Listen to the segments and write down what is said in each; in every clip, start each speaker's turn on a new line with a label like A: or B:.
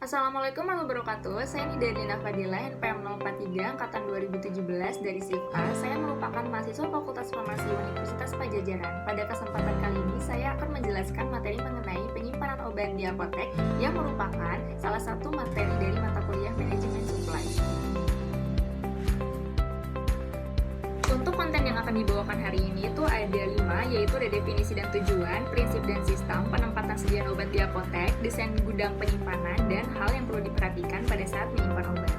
A: Assalamualaikum warahmatullahi wabarakatuh. Saya Nida Dina Fadila, NPM 043 Angkatan 2017 dari SIFA. Saya merupakan mahasiswa Fakultas Farmasi Universitas Pajajaran. Pada kesempatan kali ini, saya akan menjelaskan materi mengenai penyimpanan obat di apotek yang merupakan salah satu materi dari mata kuliah Manajemen Supply. Untuk konten yang akan dibawakan hari ini itu ada 5, yaitu ada definisi dan tujuan, prinsip dan sistem, penempatan sediaan obat di apotek, desain gudang penyimpanan, dan hal yang perlu diperhatikan pada saat menyimpan obat.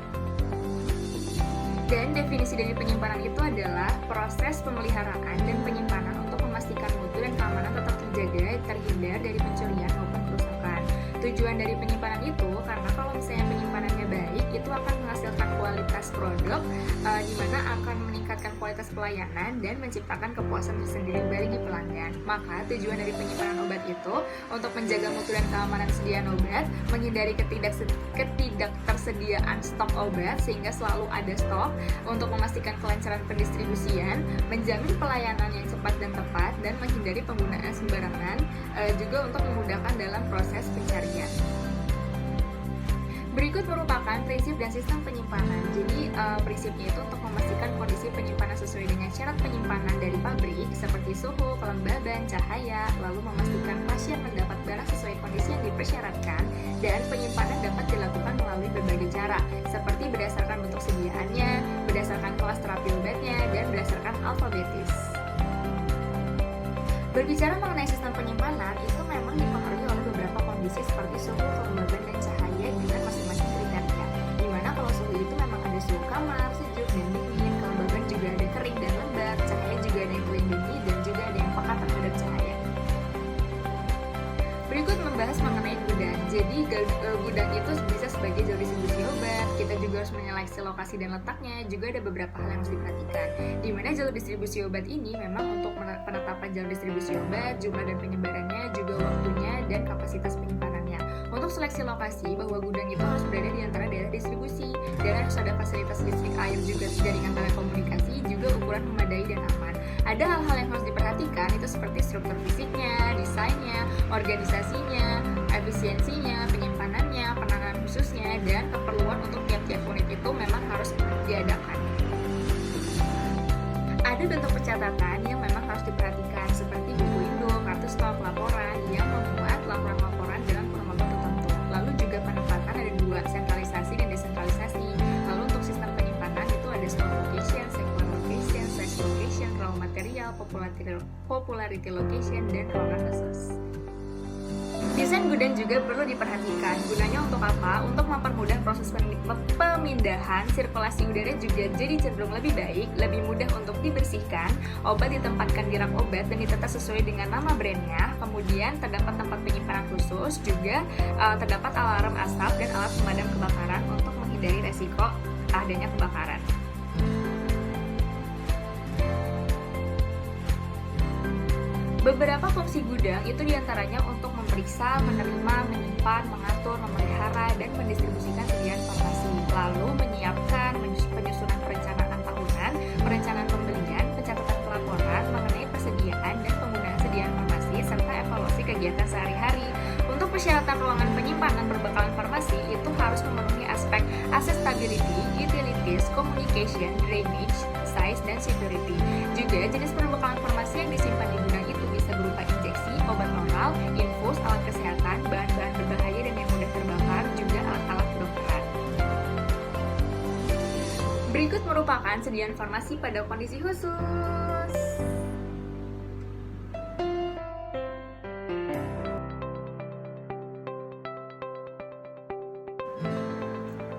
A: Dan definisi dari penyimpanan itu adalah proses pemeliharaan dan penyimpanan untuk memastikan mutu dan keamanan tetap terjaga, terhindar dari pencurian maupun kerusakan. Tujuan dari penyimpanan itu karena kalau misalnya penyimpanannya baik, itu akan menghasilkan kualitas produk, di mana akan meningkatkan kualitas pelayanan dan menciptakan kepuasan tersendiri bagi pelanggan. Maka tujuan dari penyimpanan obat itu untuk menjaga mutu dan keamanan sediaan obat, menghindari ketidaktersediaan stok obat sehingga selalu ada stok, untuk memastikan kelancaran pendistribusian, menjamin pelayanan yang cepat dan tepat, dan menghindari penggunaan sembarangan, juga untuk memudahkan dalam proses pencarian. Berikut merupakan prinsip dan sistem penyimpanan. Jadi prinsipnya itu untuk memastikan kondisi penyimpanan sesuai dengan syarat penyimpanan dari pabrik seperti suhu, kelembaban, cahaya, lalu memastikan pasien mendapat barang sesuai kondisi yang dipersyaratkan, dan penyimpanan dapat dilakukan melalui berbagai cara seperti berdasarkan bentuk sediaannya, berdasarkan kelas terapi obatnya, dan berdasarkan alfabetis. Berbicara mengenai sistem penyimpanan, itu memang dipengaruhi oleh beberapa kondisi seperti suhu, kelembaban, dan cahaya dengan masing-masing kriteria. Dimana kalau suhu itu memang ada suhu kamar, sejuk, dan dingin, kelembaban juga ada kering dan lembab, cahaya juga ada yang melindungi, dan juga ada yang peka terhadap cahaya. Berikut membahas mengenai gudang. Jadi gudang itu bisa sebagai jalur distribusi obat. Kita juga harus menyeleksi lokasi dan letaknya. Juga ada beberapa hal yang harus diperhatikan. Di mana jalur distribusi obat ini memang untuk penetapan jalur distribusi obat, jumlah dan penyebarannya, juga waktunya dan kapasitas penyimpanannya. Untuk seleksi lokasi, bahwa gudang itu harus berada di antara daerah distribusi, dan harus ada fasilitas listrik, air, juga jaringan telekomunikasi, juga ukuran memadai dan aman. Ada hal-hal yang harus diperhatikan itu seperti struktur fisiknya, desainnya, organisasinya, efisiensinya, penyimpanannya, penanganan khususnya, dan keperluan untuk tiap-tiap unit itu memang harus diadakan. Ada bentuk pencatatan yang memang harus diperhatikan seperti buku induk, kartu stok, laporan yang memuat laporan-laporan dalam kurun waktu tertentu. Lalu juga penempatan ada 2, sentralisasi dan desentralisasi. Lalu untuk sistem penyimpanan itu ada stock location, sequence location, size location, raw material, popularity location, dan ruangan khusus. Desain gudang juga perlu diperhatikan. Gunanya untuk apa? Untuk mempermudah proses pemindahan, sirkulasi udara juga jadi cenderung lebih baik, lebih mudah untuk dibersihkan, obat ditempatkan di rak obat dan ditata sesuai dengan nama brandnya, kemudian terdapat tempat penyimpanan khusus, juga terdapat alarm asap dan alat pemadam kebakaran untuk menghindari resiko adanya kebakaran. Beberapa fungsi gudang itu diantaranya untuk memeriksa, menerima, menyimpan, mengatur, memelihara, dan mendistribusikan sediaan farmasi. Lalu menyiapkan penyusunan perencanaan tahunan, perencanaan pembelian, pencatatan pelaporan mengenai persediaan dan penggunaan sediaan farmasi, serta evaluasi kegiatan sehari-hari. Untuk persyaratan ruangan penyimpanan perbekalan farmasi itu harus memenuhi aspek accessibility, utilities, communication, drainage, size, dan security. Juga jenis perbekalan farmasi yang disimpan di gudang itu bisa berupa injeksi, obat oral, infus, alat kesehatan, bahan-bahan berbahaya dan yang mudah terbakar, juga alat-alat kedokteran. Berikut merupakan sediaan farmasi pada kondisi khusus.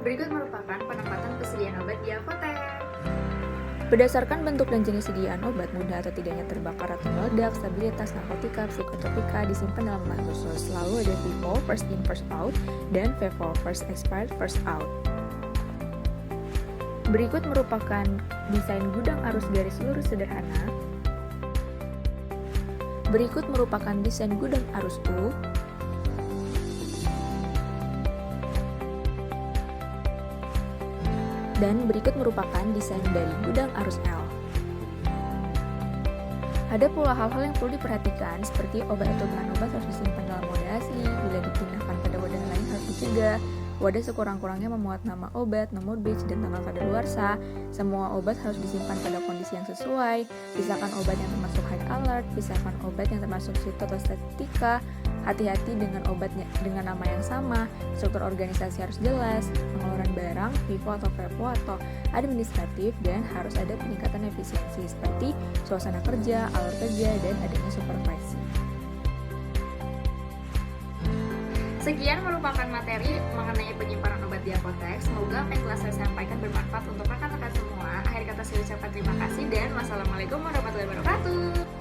A: Berikut merupakan penempatan persediaan obat di apotek.
B: Berdasarkan bentuk dan jenis sediaan obat, mudah atau tidaknya terbakar atau meledak, stabilitas narkotika, psikotropika disimpan dalam lemari khusus. Lalu ada FIFO, first in first out, dan FEFO, first expired first out. Berikut merupakan desain gudang arus garis lurus sederhana. Berikut merupakan desain gudang arus U. Dan berikut merupakan desain dari gudang arus L. Ada pula hal-hal yang perlu diperhatikan seperti obat atau bahan obat harus disimpan dalam wadah asli, bila dipindahkan pada wadah lain harus dicegah. Wadah sekurang-kurangnya memuat nama obat, nomor batch, dan tanggal kadaluarsa. Semua obat harus disimpan pada kondisi yang sesuai. Pisahkan obat yang termasuk high alert, pisahkan obat yang termasuk fitostatika. Hati-hati dengan obatnya dengan nama yang sama. Struktur organisasi harus jelas. Pengeluaran barang, FIFO atau FREPO atau administratif, dan harus ada peningkatan efisiensi seperti suasana kerja, alur kerja, dan adanya supervisi.
A: Sekian merupakan materi mengenai penyimpanan obat di apotek. Semoga apa yang telah saya sampaikan bermanfaat untuk rekan-rekan semua. Akhir kata saya ucapkan terima kasih dan wassalamualaikum warahmatullahi wabarakatuh.